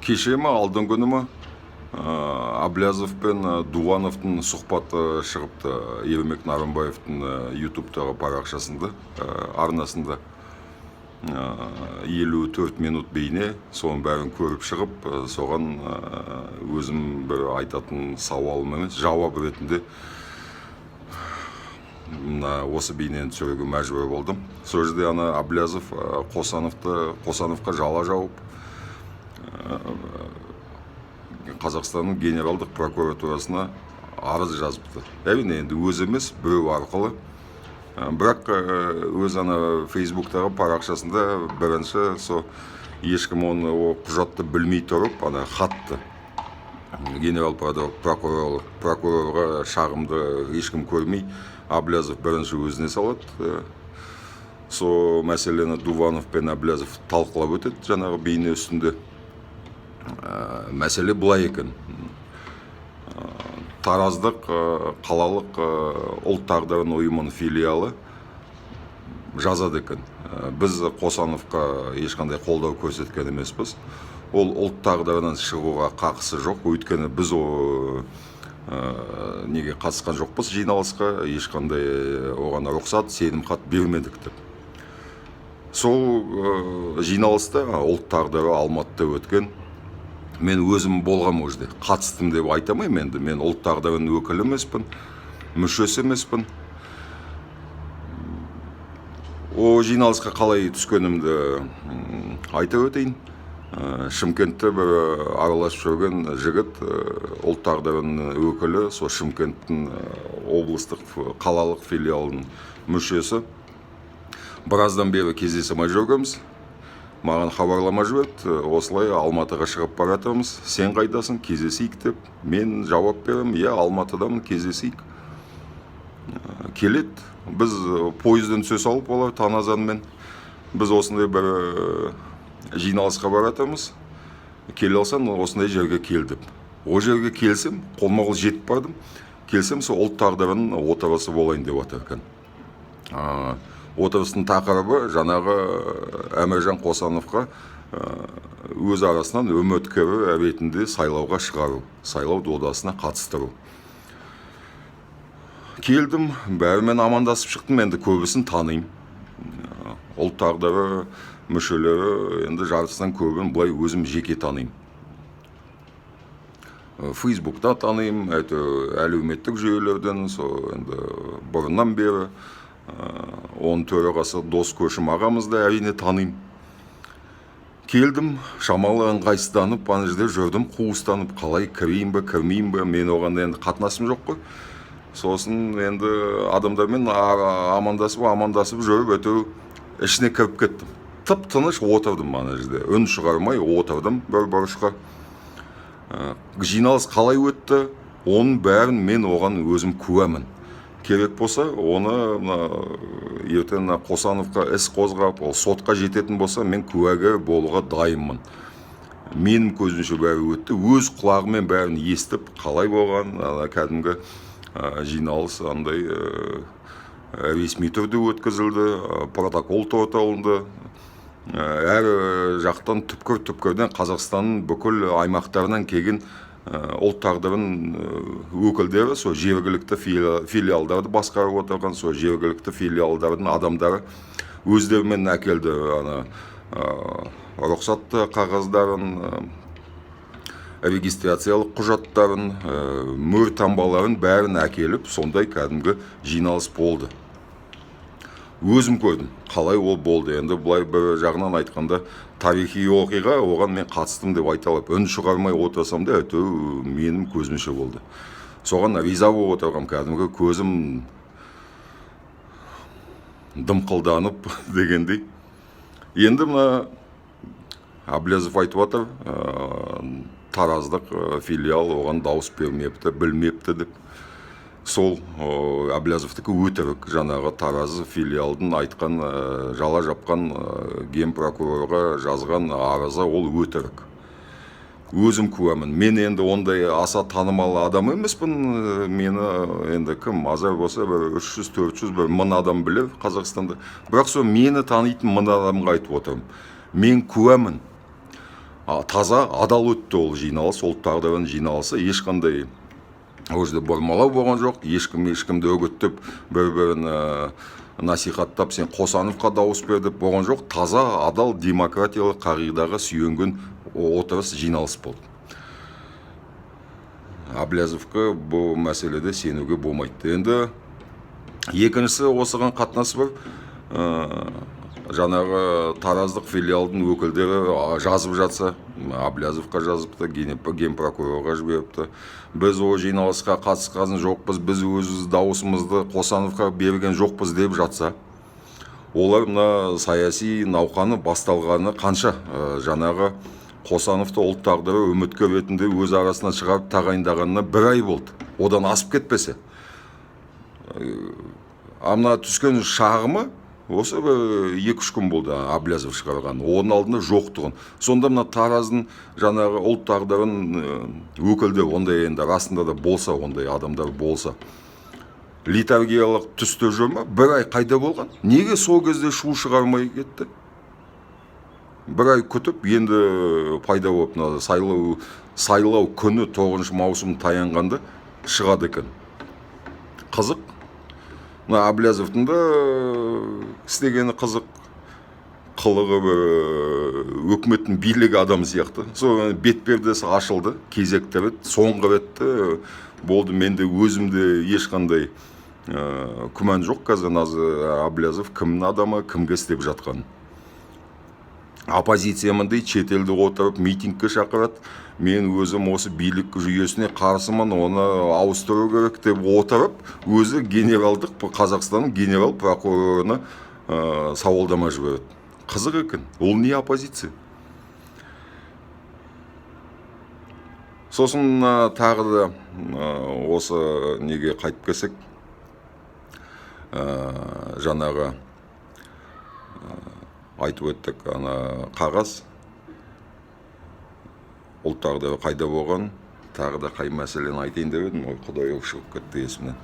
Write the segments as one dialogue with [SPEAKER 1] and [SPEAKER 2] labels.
[SPEAKER 1] кеше ма алдыңғы күні ма Аблязов пен Дувановтың сұхбаты шығыпты Ермек Нарымбаевтың ютубтағы парақшасында, арнасында 54 минут бейне, соның бәрін көріп шығып, соған өзім бір айтатын сауалым емес, жауап ретінде осы бейнені түсіруге мәжбүр болдым. Сол жерде Аблязов Қосановқа жала жауып, Қазақстанның генералдық прокуратурасына арыз жазыпты. Әрине, енді өз емес, біреу арқылы. Бірақ өз Фейсбуктағы парақшасында бірінші ешкім оны құжатты білмей тұрып, хатты генерал прокурорға шағымды ешкім көрмей, Аблязов бірінші өзіне салады. Сол мәселені Дуванов пен Аблязов талқылап өтеді, жаңағы бейне үстінде. Мәселе бұлай екен. Тараздық қалалық ұлт тағдырын ұйымының филиалы жазады екен. Біз Қосановқа ешқандай қолдау көрсеткен емеспіз. Ол ұлт тағдырынан шығуға қақысы жоқ. Өйткені біз неге қатысқан жоқпыз жиналысқа, ешқандай оған рұқсат, сенімхат бермедік деп. Сол жиналыста ұлт тағдыры Алматыда өткен. Мен өзім болғам өзде, қатыстым деп айтамайым енді. Мен ұлт тағдырының өкілі емеспін, мүшесі емеспін. О жиналысқа қалай түскенімді айта өтейін. Шымкентте бір араласып жүрген жігіт, ұлт тағдырының өкілі, сол Шымкенттің облыстық қалалық филиалының мүшесі. Біраздан бері кездесімай жүргенбіз. Маған хабарлама жіберді, осылай Алматыға шығып баратырмыз, сен қайдасың, кездесейік деп. Мен жауап берем, Алматыдамын, кездесейік. Келеді, біз пойыздан түсе салып олар Таназанмен. Біз осындай бір жиналысқа баратырмыз. Келе алсам, осындай жерге келдім. О жерге келсем, қолма-қол жетіп бардым. Келсем, сол ұлт тағдырының отырысы болайын деп отыр екен. Отырыстың тақырыбы жаңағы Әміржан Қосановқа өз арасынан үміткер ретінде сайлауға шығару, сайлау додасына қатыстыру. Келдім, бәрімен амандасып шықтым, енді көбісін таныйым. Ұлт тағдыры мүшелері енді жартысынан көбін бұлай өзім жеке таныйым. Фейсбукта таныйым, әлеуметтік жүйелерден, енді бұрыннан бері оның төрағасы Дос Көшім ағамызды әрине таныйым. Келдім, шамалы ыңғайсызданып, ана жерде жүрдім, қуыстанып, қалай кірейін бе, кірмейін бе, мен оған енді қатынасым жоқ қой. Сосын енді адамдармен амандасып жүріп, өтеу ішіне кіріп кеттім. Тып-тыныш отырдым ана жерде, үн шығармай отырдым бір бұрышқа. Жиналыс қалай өтті, оның бәрін мен оған өзім куәмін. Керек болса, оны ертең Қосановқа іс қозғап, ол сотқа жететін болса, мен куәгер болуға дайынмын. Менің көзімше бәрі өтті, өз құлағымен бәрін естіп, қалай болған, кәдімгі жиналыс андай ресми түрде өткізілді, протокол толтырылды. Әр жақтан түпкір-түпкірден Қазақстанның бүкіл аймақтарынан келген ұлт тағдырын өкілдері, сол жергілікті филиалдарды басқарып отырған, сол жергілікті филиалдардың адамдары өздерімен әкелді рұқсатты қағаздарын, регистрациялық құжаттарын, мөр таңбаларын бәрін әкеліп, сондай кәдімгі жиналыс болды. Өзім көрдім, қалай ол болды. Енді бұлай бір жағынан айтқанда тарихи оқиға, оған мен қатыстым деп айта алып, үн шығармай отырсам да, әйтеу менің көзімше болды. Соған риза болып отырғам, кәдімгі көзім дымқылданып дегендей. Енді мына Аблязов айтып отыр, тараздық филиал оған дауыс бермепті, білмепті деп. Сол Аблязовтікі өтірік, жаңағы Таразы филиалдың айтқан, жала жапқан ген прокурорға жазған арызы ол өтірік. Өзім куәмін. Мен енді ондай аса танымал адам емеспін. Мені енді кім азар болса бір 300-400 бір мың адам білер Қазақстанда. Бірақ сол мені танитын мың адамға айтып отырмын. Мен куәмін. таза адал өтті ол жиналыс, ұлт тағдырының жиналысы. Ешқандай ол жерде бұрмалау болған жоқ, ешкімді үгіттеп бір-бірін насихаттап сен Қосановқа дауыс бер деп болған жоқ. Таза адал демократиялық қағидаға сүйенген отырыс, жиналыс болды. Әблязовқа бұл мәселеде сенуге болмайды. Енді екіншісі осыған қатынасы бар. Жаңағы тараздық филиалдың өкілдері жазып жатса, Әблязовқа жазыпты, генпрокурорға жіберіпті. Біз о жиналысқа қатысқан жоқпыз, біз өз дауысымызды Қосановқа берген жоқпыз деп жатса, олар мына саяси науқаны басталғаны қанша? Жаңағы Қосановты ұлт тағдыры үміткер ретінде өз арасынан шығарып тағайындағанына 1 ай болды. Одан асып кетпесе. Амна түскен шағымы осы 2-3 күн болды Әблязов шығарған. Оның алдында жоқтығын. Сонда мына тараздың жаңағы ұлт тағдырын өкілдер, ондай енді расында да болса, ондай адамдар болса, литургиялық түсті жүр ме? 1 ай қайда болған? Неге сол кезде шу шығармай кетті? 1 ай күтіп, енді пайда болып, сайлау күні 9 маусым таянғанда шығады екен. Қызық. Әблязовтың да істегені қызық, қылығы өкіметтің билігі адам сияқты. Сол бетпердесі ашылды, кезекті рет, соңғы ретті болды. Менде өзімде ешқандай күмән жоқ. Қазір Әблязов кімнің адамы, кімге істеп жатқан. Оппозициямын дейді, шетелде отырып митингке шақырады. Мен өзім осы билік жүйесіне қарсымын, оны ауыстыру керек деп отырып, өзі генералдық, Қазақстанның генерал прокурорына сауалдама жібереді. Қызық екен. Ол не оппозиция? Сосын тағы да осы неге қайтып келсек, жаңағы айтып өттік, қағаз ұлт тағдыры қайда болған, тағы да қай мәселені айтайын деп едім, Құдай шығып кетті есімнен.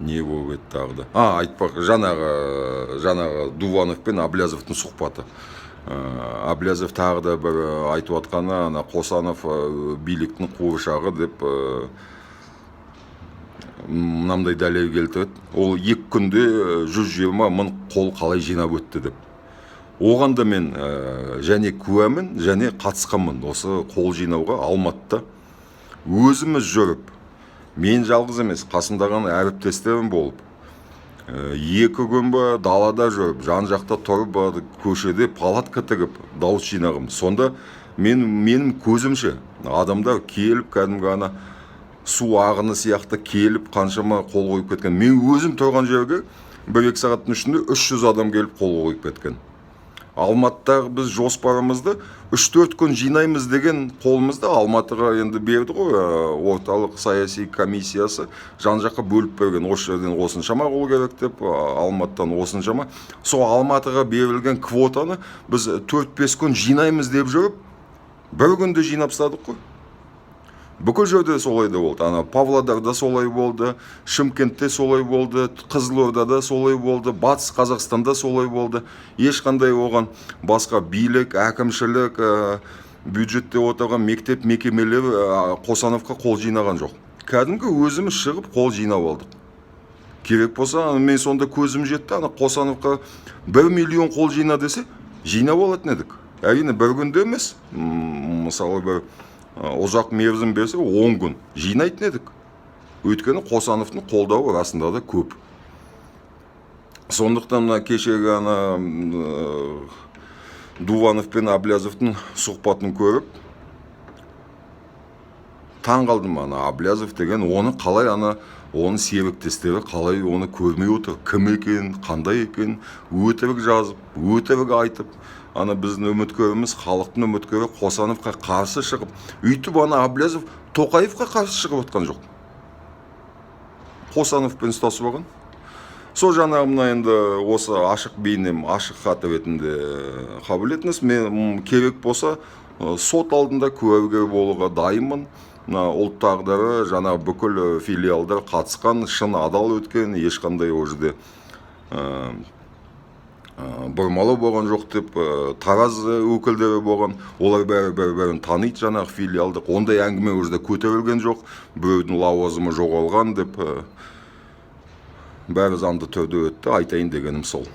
[SPEAKER 1] Не болып еді тағы да? Айтпақ, жаңағы Дуванов пен Әблязовтың сұхбаты. Әблязов тағы да бір айтып атқаны, Қосанов биліктің қуыршағы деп мынандай дәлел келтіреді. Ол 2 күнде 120 мың қол қалай жинап өтті деп. Оған да мен және куәмін, және қатысқанмын осы қол жинауға Алматыда. Өзіміз жүріп, мен жалғыз емес, қасымдаған әріптестерім болып, 2 күн далада жүріп, жан жақта тұрып, көшеде палатка тігіп, дауыс жинағым. Сонда менің көзімше адамдар келіп, кәдімгі су ағыны сияқты келіп, қаншама қол қойып кеткен. Мен өзім тұрған жерге 1-2 сағаттың ішінде 300 адам келіп қол қойып кеткен. Алматыдағы біз жоспарымызды 3-4 күн жинаймыз деген қолымызды Алматыға енді берді ғой, орталық саяси комиссиясы жан жаққа бөліп берген. Осы жерден осыншама қол керек деп, Алматыдан осыншама. Сол Алматыға берілген квотаны біз 4-5 күн жинаймыз деп жүріп, 1 күнде жинап тастадық қой. Бүкіл жерде солай да болды. Павлодарда солай болды, Шымкентте солай болды, Қызылордада солай болды, Батыс Қазақстанда солай болды. Ешқандай оған басқа билік, әкімшілік, бюджетте отырған мектеп мекемелер Қосановқа қол жинаған жоқ. Кәдімгі өзіміз шығып қол жинап алдық. Керек болса, мен сонда көзім жетті, Қосановқа 1 миллион қол жина десе, жинап алатын едік. Әрине 1 күнде емес, мысалы бір ұзақ мерзім берсе 10 күн жинайтын едік. Өйткені Қосановтың қолдауы расында да көп. Сондықтан кешегі Дуванов пен Әблязовтың сұхбатын көріп, таң қалдым. Әблязов деген оны қалай, оның серіктестері қалай оны көрмей отыр, кім екен, қандай екен, өтірік жазып, өтірік айтып, біздің үміткеріміз, халықтың үміткері Қосановқа қарсы шығып, үйтіп Әблязов Тоқаевқа қарсы шығып отқан жоқ. Қосановпен ұстасып алған. Сол жаңағы енді осы ашық бейнем, ашық хат ретінде қабыл етіңіз. Мен керек болса сот алдында куәгер болуға дайынмын. мына ұлт тағдыры жаңағы бүкіл филиалдар қатысқан, шын адал өткен, ешқандай ол жерде бұрмалау болған жоқ деп, тараз өкілдері болған, олар бәрі-бәрін таниды жаңағы филиалды, ондай әңгіме ол жерде көтерілген жоқ, біреудің лауазымы жоғалған деп, бәрі заңды түрде өтті, айтайын дегенім сол.